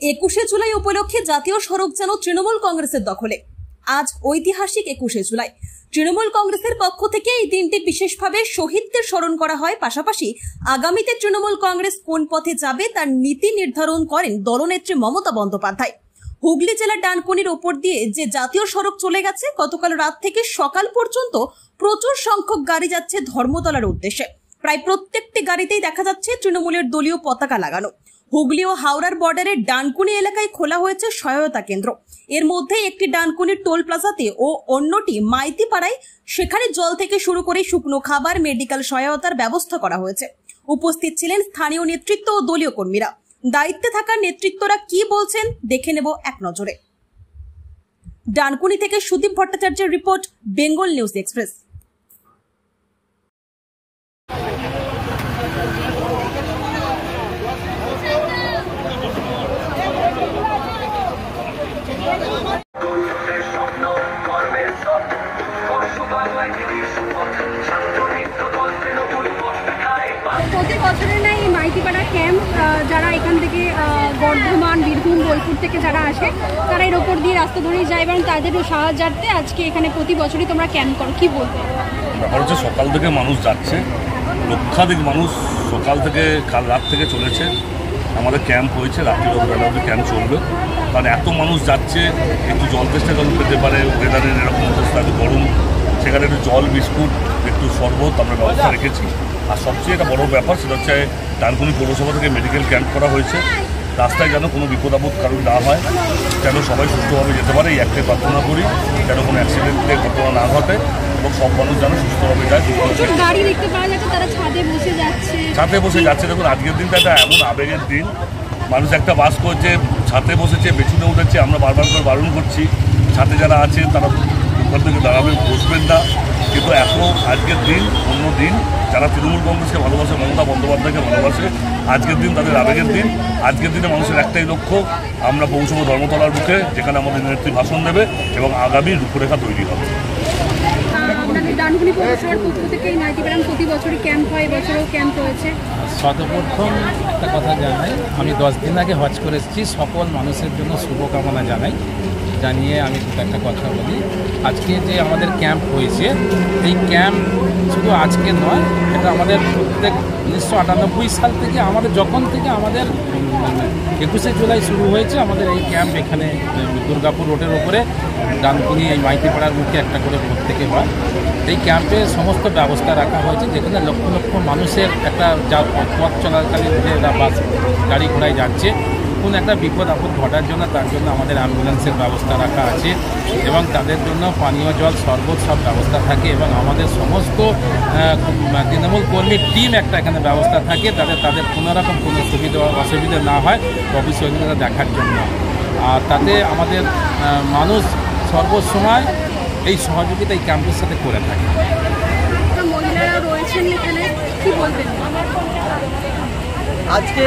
21শে জুলাই উপলক্ষে জাতীয় সড়ক যেন তৃণমূল কংগ্রেসের দখলে। আজ ঐতিহাসিক 21শে জুলাই। তৃণমূল কংগ্রেসের পক্ষ থেকে এই দিনটি বিশেষভাবে শহীদদের স্মরণ করা হয়। পাশাপাশি আগামীতে তৃণমূল কংগ্রেস কোন পথে যাবে তার নীতি নির্ধারণ করেন দলনেত্রী মমতা বন্দ্যোপাধ্যায়। হুগলি জেলার ডানকুনির ওপর দিয়ে যে জাতীয় সড়ক চলে গেছে, গতকাল রাত থেকে সকাল পর্যন্ত প্রচুর সংখ্যক গাড়ি যাচ্ছে ধর্মতলার উদ্দেশ্যে। প্রায় প্রত্যেকটি গাড়িতেই দেখা যাচ্ছে তৃণমূলের দলীয় পতাকা লাগানো। হুগলি ও হাওড়ার বর্ডারের ডানকুনি এলাকায় খোলা হয়েছে সহায়তা কেন্দ্র। এর মধ্যে একটি ডানকুনির টোল প্লাজাতে ও অন্যটি মাইতিপাড়ায়। সেখানে জল থেকে শুরু করে শুকনো খাবার, মেডিকেল সহায়তার ব্যবস্থা করা হয়েছে। উপস্থিত ছিলেন স্থানীয় নেতৃত্ব ও দলীয় কর্মীরা। দায়িত্বে থাকা নেতৃত্বরা কি বলছেন দেখে নেব এক নজরে। ডানকুনি থেকে সুদীপ ভট্টাচার্যের রিপোর্ট, বেঙ্গল নিউজ এক্সপ্রেস। প্রতি বছরের না এই মাইতিপাড়া ক্যাম্প, যারা এখান থেকে বর্ধমান, বীরভূম, বোলপুর থেকে যারা আসে তারা এর ওপর দিয়ে রাস্তা ধরেই যায় এবং তাদের সাহায্যার্থে আজকে এখানে প্রতি বছরই তোমরা ক্যাম্প করো, কি বলতে? ব্যাপার হচ্ছে সকাল থেকে মানুষ যাচ্ছে, লক্ষাধিক মানুষ সকাল থেকে কাল রাত থেকে চলেছে। আমাদের ক্যাম্প হয়েছে, রাত্রি বেলা অবধি ক্যাম্প চলবে। কারণ এত মানুষ যাচ্ছে, একটু জল তেষ্টা জল পেতে পারে, ওয়েদারের এরকম অবস্থা, একটু গরম, সেখানে একটু জল, বিস্কুট, একটু শরবত আমরা ব্যবস্থা রেখেছি। আর সবচেয়ে একটা বড় ব্যাপার সেটা হচ্ছে ডানকুনি পৌরসভা থেকে মেডিকেল ক্যাম্প করা হয়েছে। রাস্তায় যেন কোনো বিপদ আপদ কারণ না হয়, যেন সবাই সুস্থভাবে যেতে পারে, এই একটাই প্রার্থনা করি, যেন কোনো অ্যাক্সিডেন্টের ঘটনা না ঘটে এবং সব মানুষ যেন সুস্থভাবে যায়। গাড়ি দেখতে পাওয়া যাচ্ছে, তারা ছাদে বসে যাচ্ছে। ছাদে বসে যাচ্ছে। দেখুন, আজকের দিনটা একটা এমন আবেগের দিন। মানুষ একটা বাস করছে, ছাদে বসেছে, পেছনে উঠেছে। আমরা বারবার করে বারণ করছি, ছাদে যারা আছে তারা ওখান থেকে দাঁড়াবে, বসবেন না। কিন্তু এখনও আজকের দিন অন্য দিন, যারা তৃণমূল কংগ্রেসকে ভালোবাসে, মমতা বন্দ্যোপাধ্যায়কে ভালোবাসে, আজকের দিন তাদের আবেগের দিন। আজকের দিনে মানুষের একটাই লক্ষ্য, আমরা পৌঁছবো ধর্মতলার মুখে, যেখানে আমাদের নেত্রী ভাষণ দেবে এবং আগামী রূপরেখা তৈরি হবে। ডানকুনি পৌরসভার পক্ষ থেকে এই মাইতিপাড়া প্রতি বছরই ক্যাম্প হয়, এবছরও ক্যাম্প হয়েছে। সর্বপ্রথম একটা কথা জানাই, আমি 10 দিন আগে হজ করে এসেছি। সকল মানুষের জন্য শুভকামনা জানিয়ে আমি একটা কথা বলি। আজকে যে আমাদের ক্যাম্প হয়েছে, এই ক্যাম্প শুধু আজকে নয়, এটা আমাদের প্রত্যেক 1998 সাল থেকে, আমাদের যখন থেকে আমাদের 21শে জুলাই শুরু হয়েছে, আমাদের এই ক্যাম্প এখানে দুর্গাপুর রোডের ওপরে ডানকুনি এই মাইতিপাড়ার মুখে একটা করে প্রত্যেকে হয়। এই ক্যাম্পে সমস্ত ব্যবস্থা রাখা হয়েছে, যেখানে লক্ষ লক্ষ মানুষের একটা পথ চলাকালীন যে বাস গাড়ি ঘোড়ায় যাচ্ছে, কোন একটা বিপদ আপদ ঘটার জন্য, তার জন্য আমাদের অ্যাম্বুলেন্সের ব্যবস্থা রাখা আছে এবং তাদের জন্য পানীয় জল, শরবত সব ব্যবস্থা থাকে এবং আমাদের সমস্ত তৃণমূল কর্মীর টিম একটা এখানে ব্যবস্থা থাকে, তাদের কোনোরকম কোনো অসুবিধা না হয় ভবিষ্যৎটা দেখার জন্য। আর তাতে আমাদের মানুষ সর্বসময় এই সহযোগিতা এই ক্যাম্পের সাথে করে থাকে। মহিলারা রয়েছেন এখানে, কি বলবেন? আজকে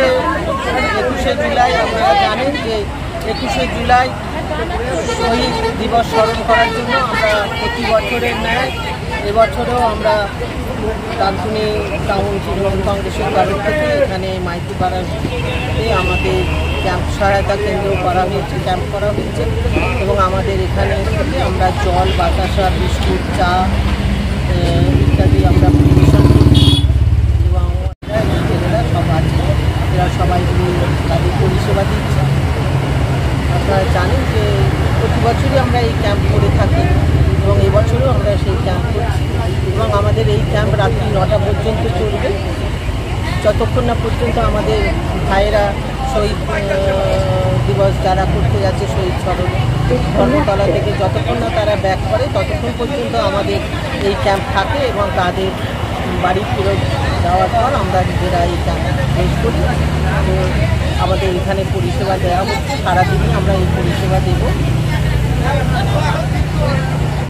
21শে জুলাই, আপনারা জানেন যে 21শে জুলাই শহীদ দিবস স্মরণ করার জন্য আমরা প্রতি বছরের ন্যায় এবছরও আমরা ডানকুনি টাউন তৃণমূল কংগ্রেসের তরফ থেকে এখানে মাইতিপাড়াতে আমাদের ক্যাম্প সহায়তা কেন্দ্র করা হয়েছে, ক্যাম্প করা হয়েছে এবং আমাদের এখানে থেকে আমরা জল, বাতাসা, বিস্কুট, চা ইত্যাদি আমরা পরিবেশন করছি এবং ছেলেরা সব আছে, এরা সবাই তাদের পরিষেবা দিচ্ছে। আপনারা জানেন যে প্রতি বছরই আমরা এই ক্যাম্প করে থাকি এবং এবছরও আমরা সেই ক্যাম্প করছি এবং আমাদের এই ক্যাম্প রাত্রি 9টা পর্যন্ত চলবে, যতক্ষণ না পর্যন্ত আমাদের ভাইয়েরা শহীদ দিবস যারা করতে যাচ্ছে শহীদ স্মরণ ধর্মতলা থেকে, যতক্ষণ না তারা ব্যাক করে ততক্ষণ পর্যন্ত আমাদের এই ক্যাম্প থাকে এবং তাদের বাড়ি ফেরত যাওয়ার পর আমরা নিজেরা এই ক্যাম্প শেষ করি। তো আমাদের এখানে পরিষেবা দেওয়া হচ্ছে, সারাদিনই আমরা এই পরিষেবা দেব।